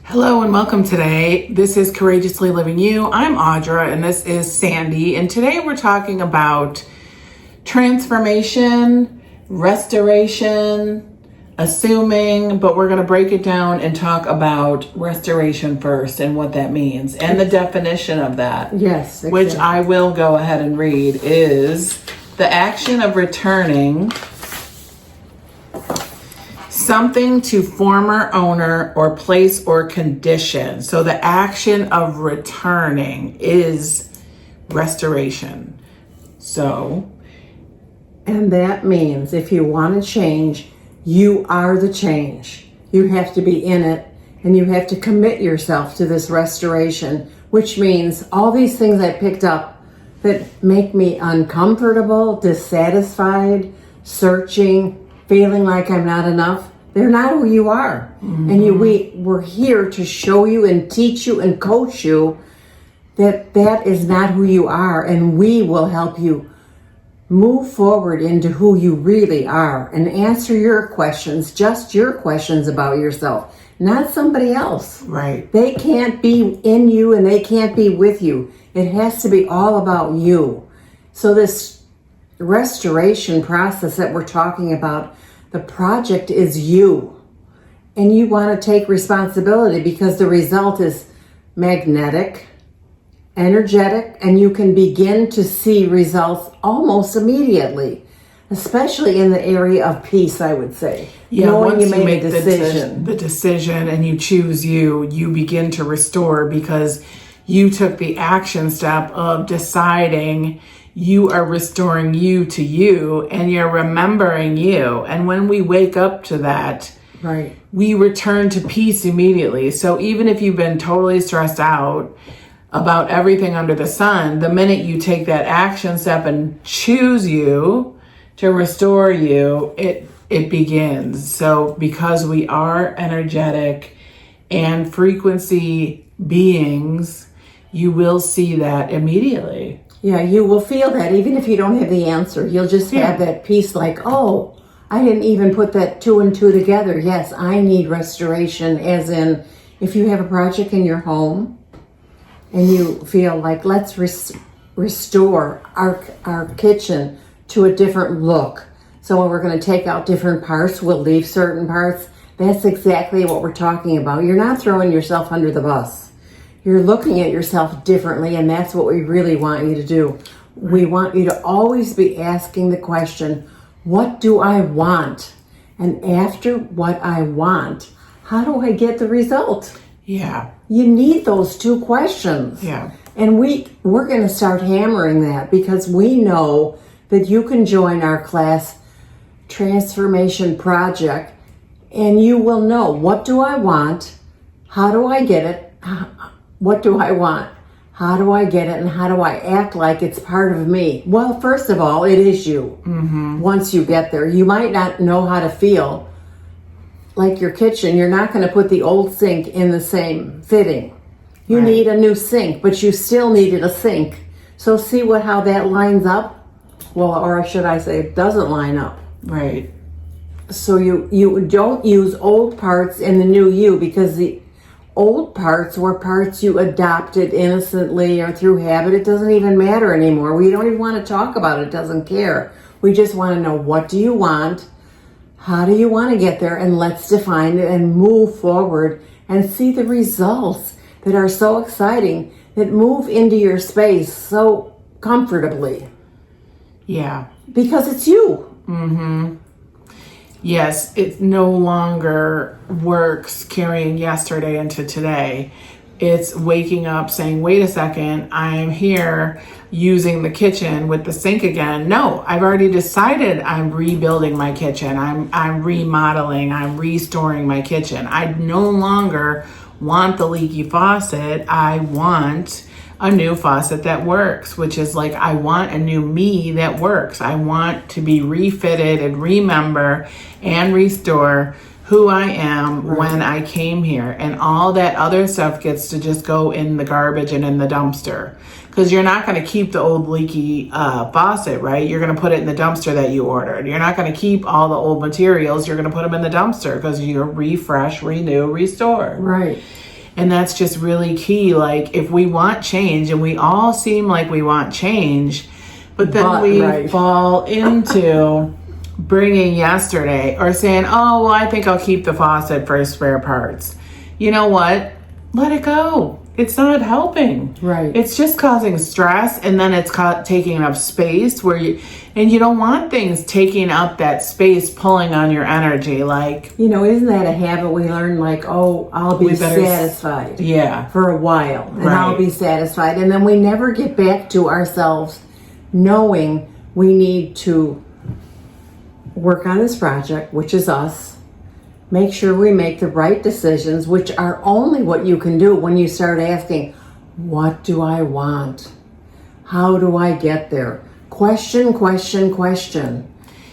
Hello and welcome today. This is Courageously Living You. I'm Audra and this is Sandy. And today we're talking about transformation, restoration, assuming, but we're going to break it down and talk about restoration first and what that means and the definition of that. Yes, exactly. Which I will go ahead and read is the action of returning something to former owner or place or condition. So the action of returning is restoration. And that means if you want to change, you are the change. You have to be in it and you have to commit yourself to this restoration, which means all these things I picked up that make me uncomfortable, dissatisfied, searching, feeling like I'm not enough. They're not who you are. Mm-hmm. And we're here to show you and teach you and coach you that is not who you are. And we will help you move forward into who you really are and answer your questions, just your questions about yourself, not somebody else. Right. They can't be in you and they can't be with you. It has to be all about you. So this restoration process that we're talking about, the project is you, and you want to take responsibility because the result is magnetic, energetic, and you can begin to see results almost immediately, especially in the area of peace, I would say. Yeah, Knowing once you made make a decision. the decision and you choose you begin to restore because you took the action step of deciding you are restoring you to you and you're remembering you. And when we wake up to that, right, we return to peace immediately. So even if you've been totally stressed out about everything under the sun, the minute you take that action step and choose you to restore you, it begins. So because we are energetic and frequency beings, you will see that immediately. Yeah, you will feel that even if you don't have the answer. You'll just have that peace like, oh, I didn't even put that two and two together. Yes, I need restoration, as in if you have a project in your home and you feel like let's restore our kitchen to a different look. So we're going to take out different parts, we'll leave certain parts. That's exactly what we're talking about. You're not throwing yourself under the bus. You're looking at yourself differently, and that's what we really want you to do. We want you to always be asking the question, what do I want? And after what I want, how do I get the result? Yeah. You need those two questions. Yeah. And we're going to start hammering that because we know that you can join our class transformation project and you will know, what do I want? How do I get it? What do I want? How do I get it? And how do I act like it's part of me? Well, first of all, it is you. Mm-hmm. Once you get there, you might not know how to feel like your kitchen. You're not going to put the old sink in the same fitting. You need a new sink, but you still needed a sink. So see how that lines up? Well, or should I say it doesn't line up. Right. So you don't use old parts in the new you because the old parts were parts you adopted innocently or through habit. It doesn't even matter anymore. We don't even want to talk about it. It doesn't care. We just want to know, what do you want? How do you want to get there? And let's define it and move forward and see the results that are so exciting, that move into your space so comfortably. Yeah. Because it's you. Mm-hmm. Yes, it no longer works carrying yesterday into today. It's waking up saying, wait a second, I'm here using the kitchen with the sink again. No, I've already decided I'm rebuilding my kitchen. I'm remodeling, I'm restoring my kitchen. I no longer want the leaky faucet. I want a new faucet that works, which is like, I want a new me that works. I want to be refitted and remember and restore who I am when I came here. And all that other stuff gets to just go in the garbage and in the dumpster. Because you're not going to keep the old leaky faucet, right? You're going to put it in the dumpster that you ordered. You're not going to keep all the old materials. You're going to put them in the dumpster because you're refresh, renew, restore. Right. And that's just really key. Like, if we want change, and we all seem like we want change, but then we fall into bringing yesterday or saying, oh, well, I think I'll keep the faucet for spare parts. You know what? Let it go. It's not helping. Right. It's just causing stress, and then it's taking up space and you don't want things taking up that space, pulling on your energy. Like, isn't that a habit we learn? Like, oh, I'll be satisfied. Yeah. For a while, and I'll be satisfied, and then we never get back to ourselves, knowing we need to work on this project, which is us. Make sure we make the right decisions, which are only what you can do when you start asking, what do I want? How do I get there? Question, question, question.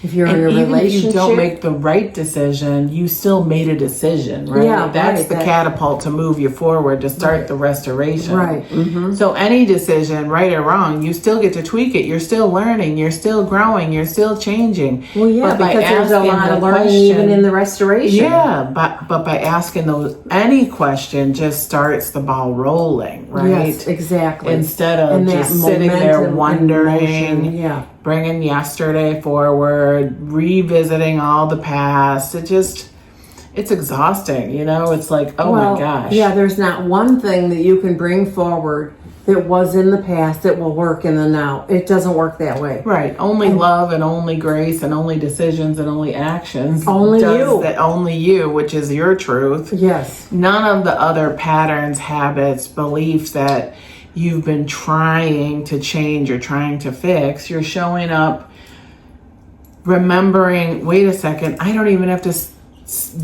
If you're in a relationship, if you don't make the right decision, you still made a decision, right? Yeah, that's the catapult to move you forward, to start the restoration. Right. Mm-hmm. So any decision, right or wrong, you still get to tweak it. You're still learning. You're still growing. You're still changing. Well, yeah, because there's a lot of learning even in the restoration. Yeah, but by asking any question just starts the ball rolling, right? Yes, exactly. Instead of just sitting there wondering, bringing yesterday forward, revisiting all the past. It's exhausting, It's like, my gosh. Yeah, there's not one thing that you can bring forward that was in the past that will work in the now. It doesn't work that way. Right. Only love and only grace and only decisions and only actions. Only you. Only you, which is your truth. Yes. None of the other patterns, habits, beliefs that you've been trying to change or trying to fix. You're showing up remembering, wait a second, I don't even have to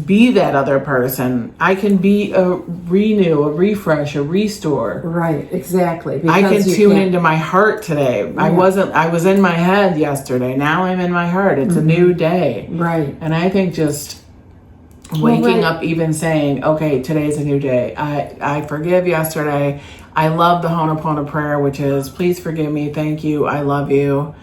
be that other person. I can be a renew, a refresh, a restore. Right, exactly. Because I can tune into my heart today. Yeah. I was in my head yesterday. Now I'm in my heart. It's a new day. Right. And I think just waking up, even saying, okay, today's a new day. I forgive yesterday. I love the Ho'oponopono prayer, which is, please forgive me. Thank you. I love you.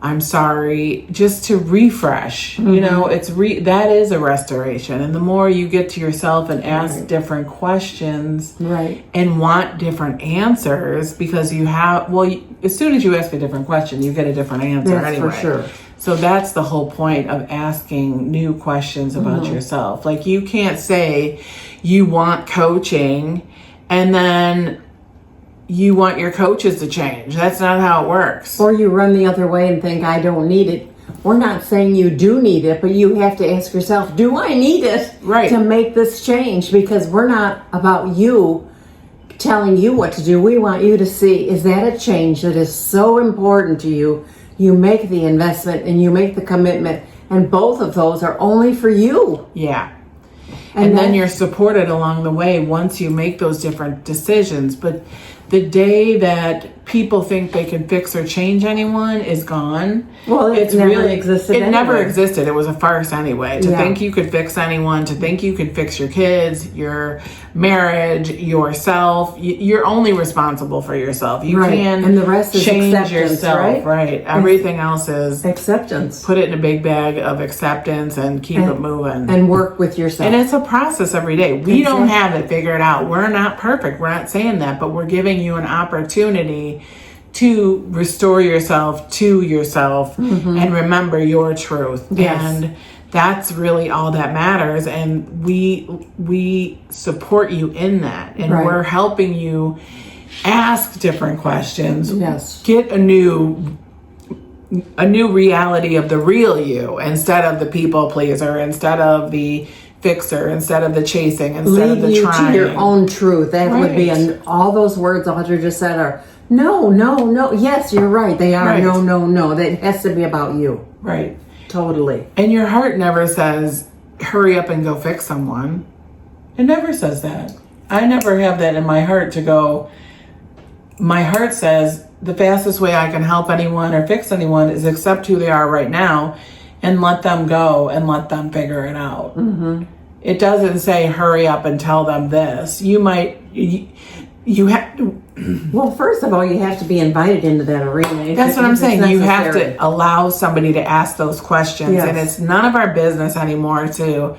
I'm sorry. Just to refresh, that is a restoration. And the more you get to yourself and ask different questions, and want different answers, because you have, as soon as you ask a different question, you get a different answer anyway. For sure. So that's the whole point of asking new questions about yourself. Like, you can't say you want coaching and then you want your coaches to change. That's not how it works. Or you run the other way and think, I don't need it. We're not saying you do need it, but you have to ask yourself, do I need it to make this change? Because we're not about you telling you what to do. We want you to see, is that a change that is so important to you? You make the investment and you make the commitment, and both of those are only for you. Yeah. And then you're supported along the way once you make those different decisions. But the day that people think they can fix or change anyone is gone. Well, it never existed. It never existed. It was a farce anyway. To think you could fix anyone, to think you could fix your kids, your marriage, yourself. You're only responsible for yourself. You can and the rest is change acceptance, yourself. Right. Everything else is acceptance. Put it in a big bag of acceptance and keep it moving. And work with yourself. And it's a process every day. We don't have it figured out. We're not perfect. We're not saying that, but we're giving you an opportunity to restore yourself to yourself and remember your truth. And that's really all that matters. And we support you in that. And we're helping you ask different questions. Get a new reality of the real you, instead of the people pleaser, instead of the fixer, instead of the chasing, instead of the trying. To your own truth. That would be, all those words Audrey just said are, no. Yes, you're right. They are no. That has to be about you. Right. Totally. And your heart never says, hurry up and go fix someone. It never says that. I never have that in my heart to go, my heart says, the fastest way I can help anyone or fix anyone is accept who they are right now and let them go and let them figure it out. It doesn't say hurry up and tell them this. You have to, Well, first of all, you have to be invited into that arena. that's what I'm if it's saying. You have necessary. to allow somebody to ask those questions. Yes. And it's none of our business anymore to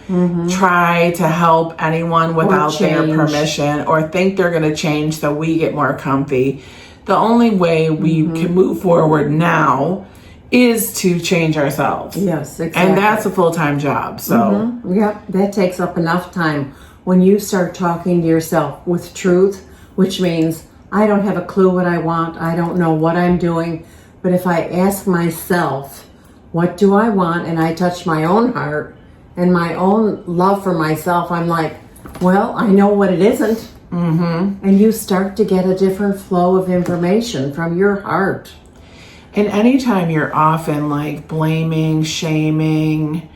try to help anyone without their change. permission or think they're going to change so we get more comfy. The only way we can move forward now is to change ourselves. Yes, exactly. And that's a full-time job. So, Yep, that takes up enough time. When you start talking to yourself with truth, which means I don't have a clue what I want, I don't know what I'm doing, but if I ask myself, what do I want, and I touch my own heart and my own love for myself, I'm like, well, I know what it isn't. And you start to get a different flow of information from your heart. and anytime you're often like blaming, shaming,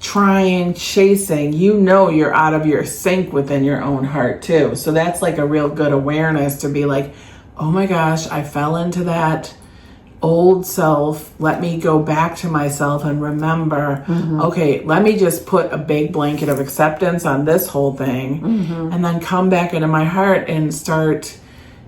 trying, chasing, you're out of your sync within your own heart too. So that's like a real good awareness to be like, oh my gosh, I fell into that old self. Let me go back to myself and remember, okay, let me just put a big blanket of acceptance on this whole thing and then come back into my heart and start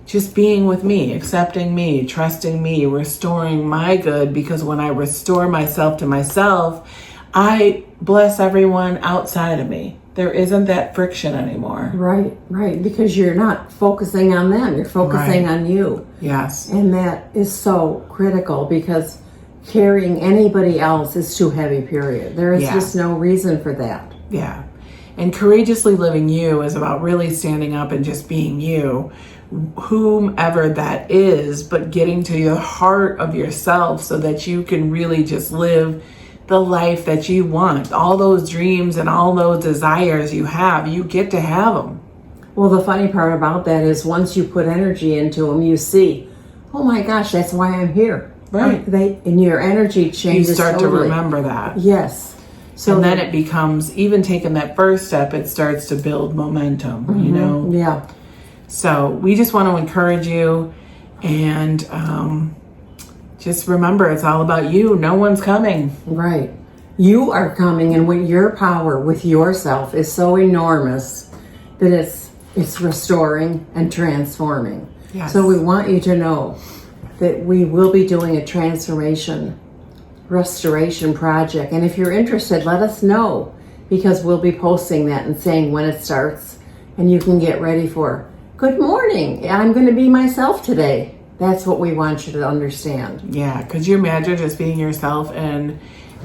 just being with me, accepting me, trusting me, restoring my good, because when I restore myself to myself, I bless everyone outside of me. There isn't that friction anymore. Right, because you're not focusing on them, you're focusing on you. Yes. And that is so critical because carrying anybody else is too heavy, period. There is just no reason for that. Yeah. And courageously living you is about really standing up and just being you, whomever that is, but getting to the heart of yourself so that you can really just live the life that you want. All those dreams and all those desires you have, you get to have them. Well, the funny part about that is once you put energy into them, you see, oh my gosh, that's why I'm here. Right. And your energy changes. You start totally. to remember that. Yes. So and then it becomes, even taking that first step, it starts to build momentum, you know? Yeah. So we just want to encourage you and just remember, it's all about you. No one's coming. Right. You are coming, and when your power with yourself is so enormous that it's restoring and transforming. Yes. So we want you to know that we will be doing a transformation, restoration project. And if you're interested, let us know, because we'll be posting that and saying when it starts, and you can get ready for, good morning, I'm going to be myself today. That's what we want you to understand. Yeah. Could you imagine just being yourself and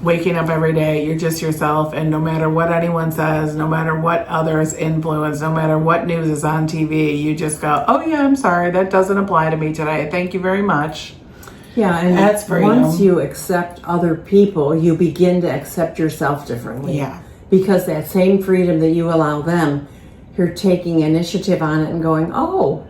waking up every day, you're just yourself, and no matter what anyone says, no matter what others influence, no matter what news is on TV, you just go, oh yeah, I'm sorry, that doesn't apply to me today. Thank you very much. Yeah, and that's freedom. Once you accept other people, you begin to accept yourself differently. Yeah. Because that same freedom that you allow them, you're taking initiative on it and going, oh,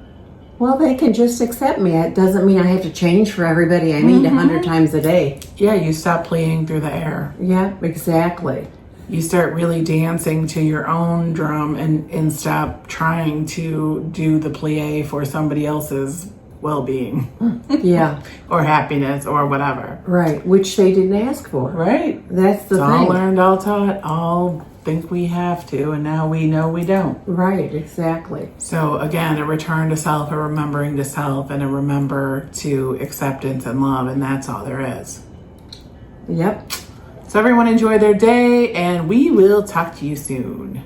well, they can just accept me. It doesn't mean I have to change for everybody I meet 100 times a day. Yeah, you stop pleading through the air. Yeah, exactly. You start really dancing to your own drum and stop trying to do the plie for somebody else's well-being. Yeah. Or happiness or whatever. Right, which they didn't ask for. Right. That's the It's thing. all learned, all taught, all think we have to, and now we know we don't. Right, exactly. So again, a return to self, a remembering to self, and a remember to acceptance and love, and that's all there is. Yep. So everyone enjoy their day, and we will talk to you soon.